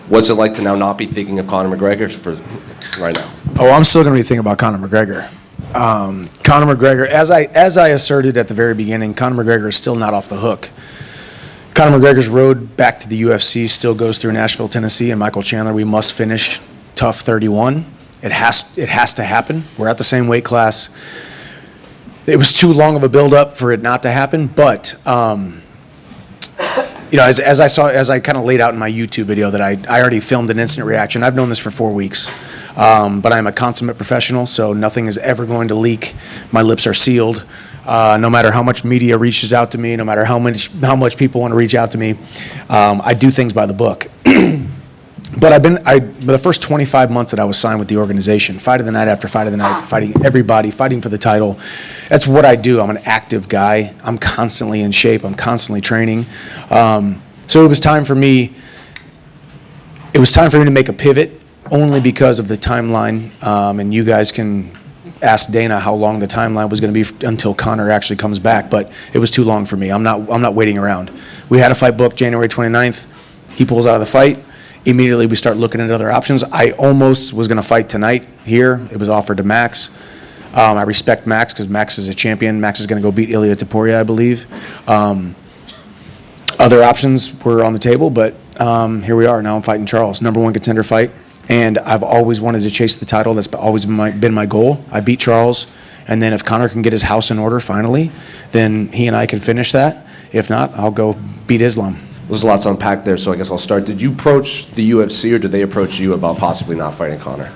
What's it like to now not be thinking of Conor McGregor for right now? Oh, I'm still going to be thinking about Conor McGregor. Conor McGregor, as I asserted at the very beginning, Conor McGregor is still not off the hook. Conor McGregor's road back to the UFC still goes through Nashville, Tennessee, and Michael Chandler. We must finish TUF 31. It has to happen. We're at the same weight class. It was too long of a build-up for it not to happen, but as I kind of laid out in my YouTube video that I already filmed an instant reaction. I've known this for 4 weeks, but I'm a consummate professional, so nothing is ever going to leak. My lips are sealed. No matter how much media reaches out to me, no matter how much people want to reach out to me, I do things by the book. But the first 25 months that I was signed with the organization, fight of the night after fight of the night, fighting everybody, fighting for the title. That's what I do. I'm an active guy. I'm constantly in shape. I'm constantly training. So it was time for me. It was time for me to make a pivot, only because of the timeline. And you guys can ask Dana how long the timeline was going to be until Conor actually comes back. But it was too long for me. I'm not waiting around. We had a fight booked January 29th. He pulls out of the fight. Immediately, we start looking at other options. I almost was going to fight tonight here. It was offered to Max. I respect Max because Max is a champion. Max is going to go beat Ilya Topuria, I believe. Other options were on the table, but here we are. Now I'm fighting Charles, #1 contender fight. And I've always wanted to chase the title. That's always been my goal. I beat Charles. And then if Conor can get his house in order finally, then he and I can finish that. If not, I'll go beat Islam. There's a lot to unpack there, so I guess I'll start. Did you approach the UFC, or did they approach you about possibly not fighting Conor?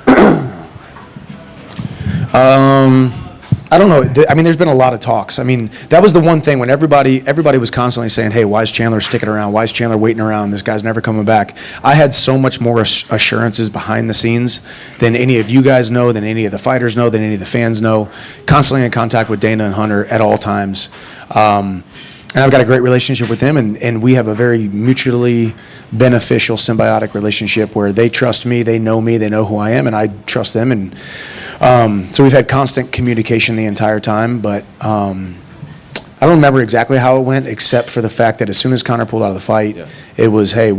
I don't know. I mean, there's been a lot of talks. I mean, that was the one thing when everybody was constantly saying, hey, why is Chandler sticking around? Why is Chandler waiting around? This guy's never coming back. I had so much more assurances behind the scenes than any of you guys know, than any of the fighters know, than any of the fans know. Constantly in contact with Dana and Hunter at all times. And I've got a great relationship with them, and we have a very mutually beneficial, symbiotic relationship where they trust me, they know who I am, and I trust them. And so we've had constant communication the entire time, but I don't remember exactly how it went, except for the fact that as soon as Conor pulled out of the fight, it was, hey,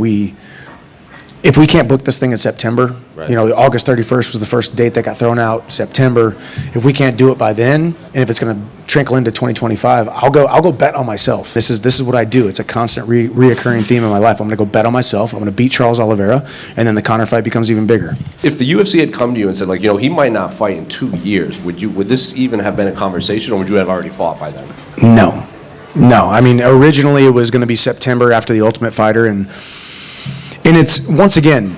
if we can't book this thing in September, right. August 31st was the first date that got thrown out, September. If we can't do it by then, and if it's going to trickle into 2025, I'll go bet on myself. This is what I do. It's a constant reoccurring theme in my life. I'm going to go bet on myself. I'm going to beat Charles Oliveira, and then the Conor fight becomes even bigger. If the UFC had come to you and said, he might not fight in 2 years, would this even have been a conversation, or would you have already fought by then? No. I mean, originally it was going to be September after the Ultimate Fighter, and it's, once again,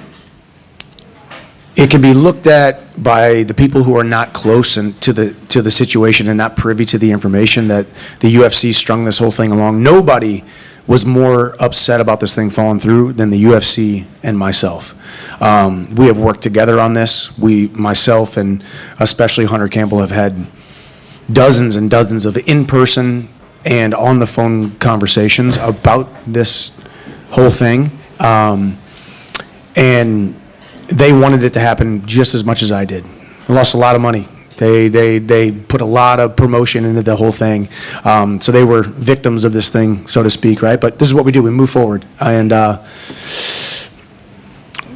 it can be looked at by the people who are not close to the situation and not privy to the information that the UFC strung this whole thing along. Nobody was more upset about this thing falling through than the UFC and myself. We have worked together on this. Myself and especially Hunter Campbell have had dozens and dozens of in-person and on-the-phone conversations about this whole thing. And they wanted it to happen just as much as I did. They lost a lot of money. They put a lot of promotion into the whole thing. So they were victims of this thing, so to speak, right? But this is what we do. We move forward. And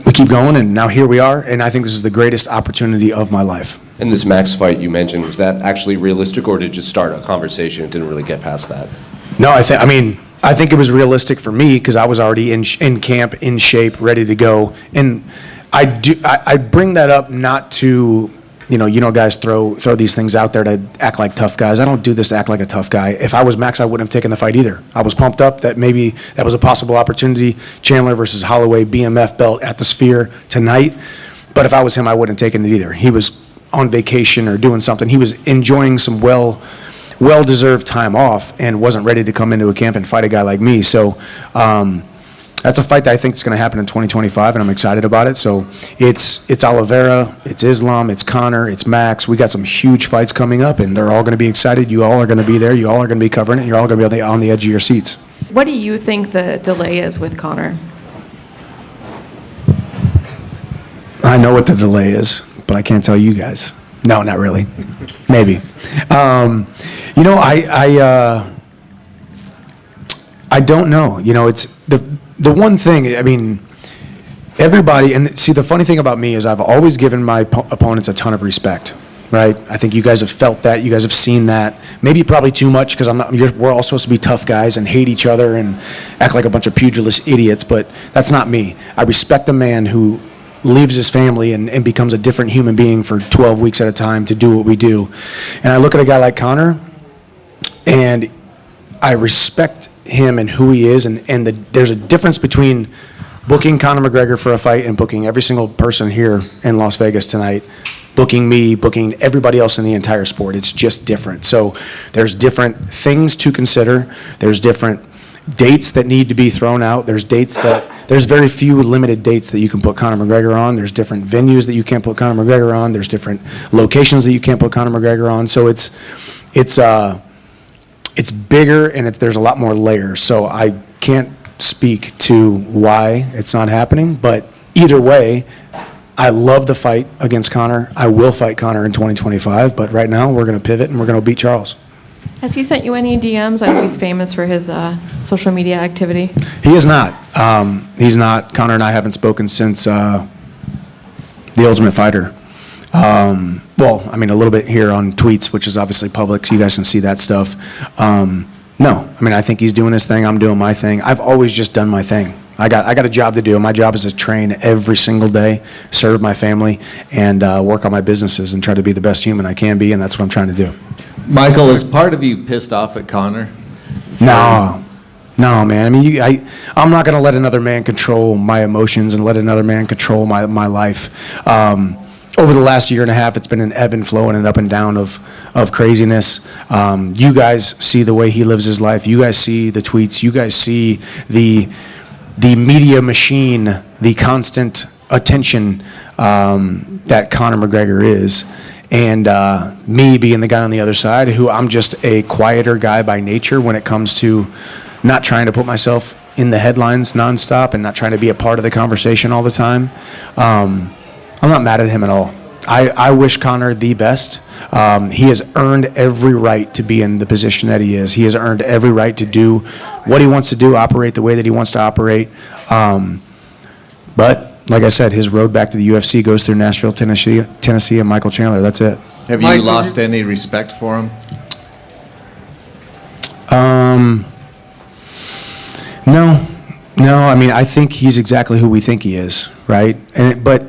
we keep going, and now here we are. And I think this is the greatest opportunity of my life. And this Max fight you mentioned, was that actually realistic, or did it just start a conversation? It didn't really get past that? No, I think it was realistic for me because I was already in camp, in shape, ready to go. And I bring that up not to, guys throw these things out there to act like tough guys. I don't do this to act like a tough guy. If I was Max, I wouldn't have taken the fight either. I was pumped up that maybe that was a possible opportunity. Chandler versus Holloway, BMF belt at the Sphere tonight. But if I was him, I wouldn't have taken it either. He was on vacation or doing something. He was enjoying some well-deserved time off and wasn't ready to come into a camp and fight a guy like me. So that's a fight that I think is going to happen in 2025, and I'm excited about it. So it's Oliveira, it's Islam, it's Conor, it's Max. We got some huge fights coming up, and they're all going to be excited. You all are going to be there. You all are going to be covering it, and you're all going to be on the edge of your seats. What do you think the delay is with Conor? I know what the delay is, but I can't tell you guys. No, not really. Maybe. I don't know. It's the one thing. I mean, everybody, and see, the funny thing about me is I've always given my opponents a ton of respect, right? I think you guys have felt that, you guys have seen that. Maybe probably too much, because we're all supposed to be tough guys and hate each other and act like a bunch of pugilist idiots, but that's not me. I respect a man who leaves his family and becomes a different human being for 12 weeks at a time to do what we do. And I look at a guy like Conor, and I respect him and who he is, and there's a difference between booking Conor McGregor for a fight and booking every single person here in Las Vegas tonight, booking me, booking everybody else in the entire sport. It's just different. So there's different things to consider. There's different dates that need to be thrown out. There's very few limited dates that you can put Conor McGregor on. There's different venues that you can't put Conor McGregor on. There's different locations that you can't put Conor McGregor on. So it's bigger, and there's a lot more layers. So I can't speak to why it's not happening, but either way, I love the fight against Conor. I will fight Conor in 2025, but right now we're going to pivot and we're going to beat Charles. Has he sent you any DMs? I know he's famous for his social media activity. He is not. He's not. Conor and I haven't spoken since The Ultimate Fighter. Well, I mean, a little bit here on tweets, which is obviously public, so you guys can see that stuff. No, I mean, I think he's doing his thing. I'm doing my thing. I've always just done my thing. I got a job to do. My job is to train every single day, serve my family, and work on my businesses and try to be the best human I can be, and that's what I'm trying to do. Michael, is part of you pissed off at Conor? No, man. I mean, I'm not going to let another man control my emotions and let another man control my life. Over the last year and a half, it's been an ebb and flow and an up and down of craziness. You guys see the way he lives his life. You guys see the tweets. You guys see the media machine, the constant attention that Conor McGregor is. And me being the guy on the other side, who I'm just a quieter guy by nature when it comes to not trying to put myself in the headlines nonstop and not trying to be a part of the conversation all the time. I'm not mad at him at all. I wish Conor the best. He has earned every right to be in the position that he is. He has earned every right to do what he wants to do, operate the way that he wants to operate. But like I said, his road back to the UFC goes through Nashville, Tennessee, and Michael Chandler. That's it. Have you lost any respect for him? No. I mean, I think he's exactly who we think he is, right? But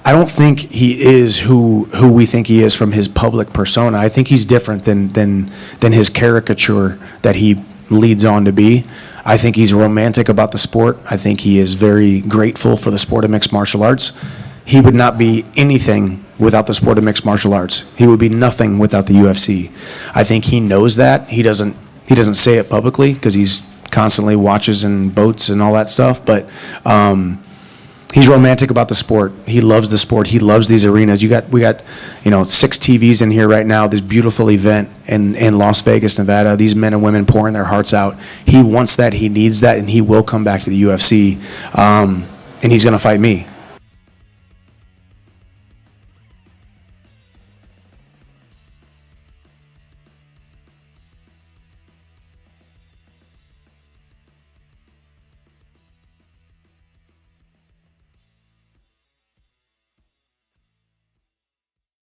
I don't think he is who we think he is from his public persona. I think he's different than his caricature that he leads on to be. I think he's romantic about the sport. I think he is very grateful for the sport of mixed martial arts. He would not be anything without the sport of mixed martial arts. He would be nothing without the UFC. I think he knows that. He doesn't say it publicly because he's constantly watches and boats and all that stuff, but he's romantic about the sport. He loves the sport. He loves these arenas. We got 6 TVs in here right now. This beautiful event in Las Vegas, Nevada. These men and women pouring their hearts out. He wants that. He needs that, and he will come back to the UFC. And he's going to fight me.